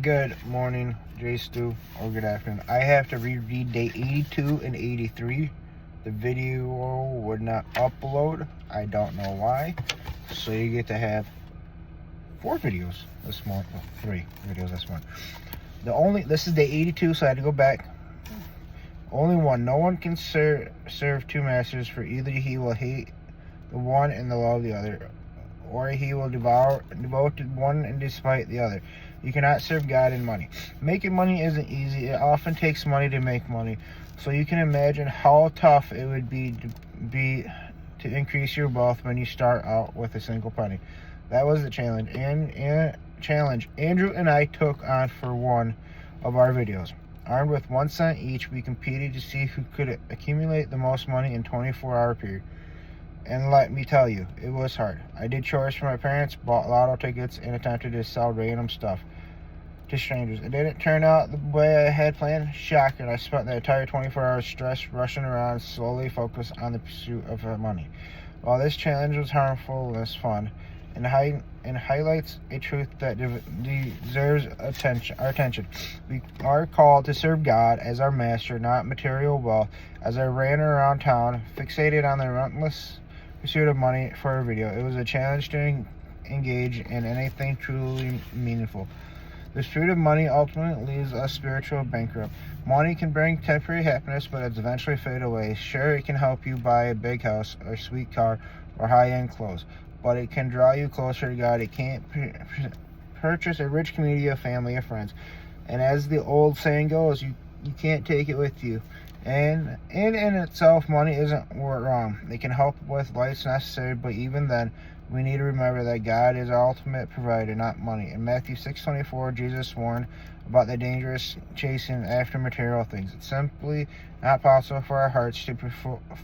Good morning, Jstu, or good afternoon. I have to reread day 82 and 83. The video would not upload. I don't know why. So you get to have 4 videos this morning. Well, 3 videos this morning. This is day 82, so I had to go back. Only one. No one can serve 2 masters, for either he will hate the one and love the other, or he will devote one and despite the other. You cannot serve God and money. Making money isn't easy. It often takes money to make money. So you can imagine how tough it would be to increase your wealth when you start out with a single penny. That was the challenge. Challenge Andrew and I took on for one of our videos. Armed with 1 cent each, we competed to see who could accumulate the most money in a 24-hour period. And let me tell you, it was hard. I did chores for my parents, bought lotto tickets, and attempted to sell random stuff to strangers. It didn't turn out the way I had planned. Shocking. I spent the entire 24 hours stressed, rushing around, slowly focused on the pursuit of money. While this challenge was harmful, it was fun, and highlights a truth that deserves our attention. We are called to serve God as our master, not material wealth. As I ran around town, fixated on the relentless pursuit of money for a video, it was a challenge to engage in anything truly meaningful. The pursuit of money ultimately leaves us spiritual bankrupt. Money can bring temporary happiness, but it's eventually fade away. Sure, it can help you buy a big house, or sweet car, or high-end clothes, but it can draw you closer to God. It can't purchase a rich community of family or friends. And as the old saying goes, you can't take it with you. And in itself, money isn't wrong. It can help with life's necessary, but even then, we need to remember that God is our ultimate provider, not money. In Matthew 6:24, Jesus warned about the dangerous chasing after material things. It's simply not possible for our hearts to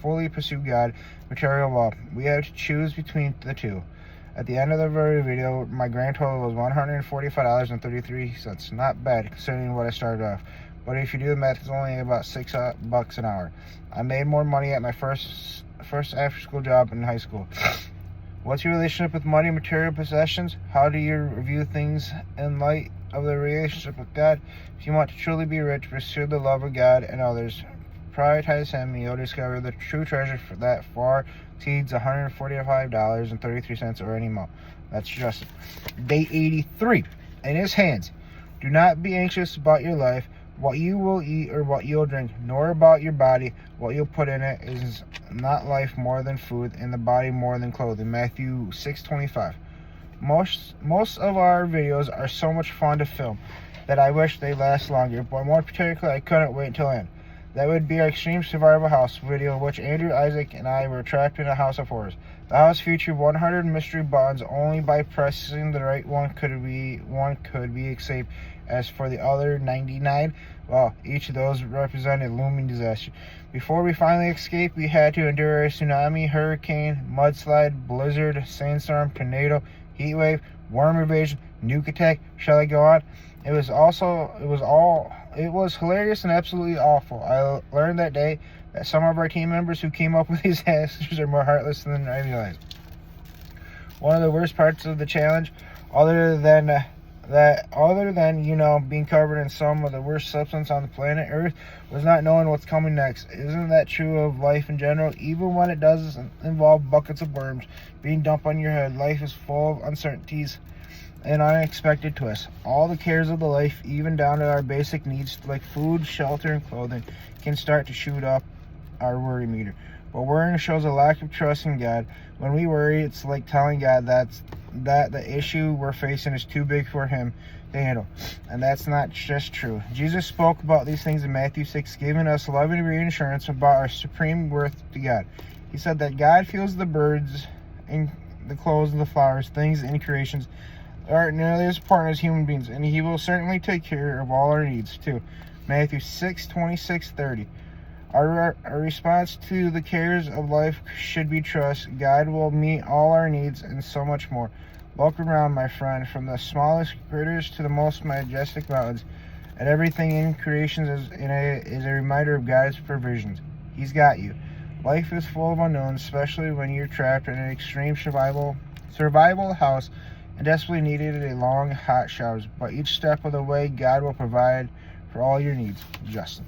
fully pursue God, material wealth. We have to choose between the two. At the end of the very video, my grand total was $145.33. Not bad, considering what I started off. But if you do the math, it's only about $6 an hour. I made more money at my first after-school job in high school. What's your relationship with money and material possessions? How do you view things in light of the relationship with God? If you want to truly be rich, pursue the love of God and others. Prioritize Him, and you'll discover the true treasure that far exceeds $145.33 or any more. That's just day 83. In His hands. Do not be anxious about your life, what you will eat or what you'll drink, nor about your body, what you'll put in it. Is not life more than food, and the body more than clothing? Matthew 6:25. Most of our videos are so much fun to film that I wish they last longer, but more particularly, I couldn't wait till end. That would be our Extreme Survival House video, in which Andrew, Isaac, and I were trapped in a house of horrors. The house featured 100 mystery buttons. Only by pressing the right one could we escape. As for the other 99, well, each of those represented a looming disaster. Before we finally escaped, we had to endure a tsunami, hurricane, mudslide, blizzard, sandstorm, tornado, heat wave, worm invasion, nuke attack. Shall I go on? It was hilarious and absolutely awful. I learned that day that some of our team members who came up with these answers are more heartless than I realized. One of the worst parts of the challenge, other than being covered in some of the worst substance on the planet Earth, was not knowing what's coming next. Isn't that true of life in general? Even when it does involve buckets of worms being dumped on your head, life is full of uncertainties and unexpected twists. All the cares of the life, even down to our basic needs like food, shelter, and clothing, can start to shoot up our worry meter. But worrying shows a lack of trust in God. When we worry, it's like telling God that the issue we're facing is too big for Him to handle. And that's not just true. Jesus spoke about these things in Matthew 6, giving us loving reassurance about our supreme worth to God. He said that God feels the birds and the clothes and the flowers, things and creations aren't nearly as important as human beings, and He will certainly take care of all our needs too. Matthew 6:26-30. Our response to the cares of life should be trust. God will meet all our needs and so much more. Look around, my friend, from the smallest critters to the most majestic mountains, and everything in creation is a reminder of God's provisions. He's got you. Life is full of unknowns, especially when you're trapped in an extreme survival house I desperately needed a long, hot showers, but each step of the way, God will provide for all your needs. Justin.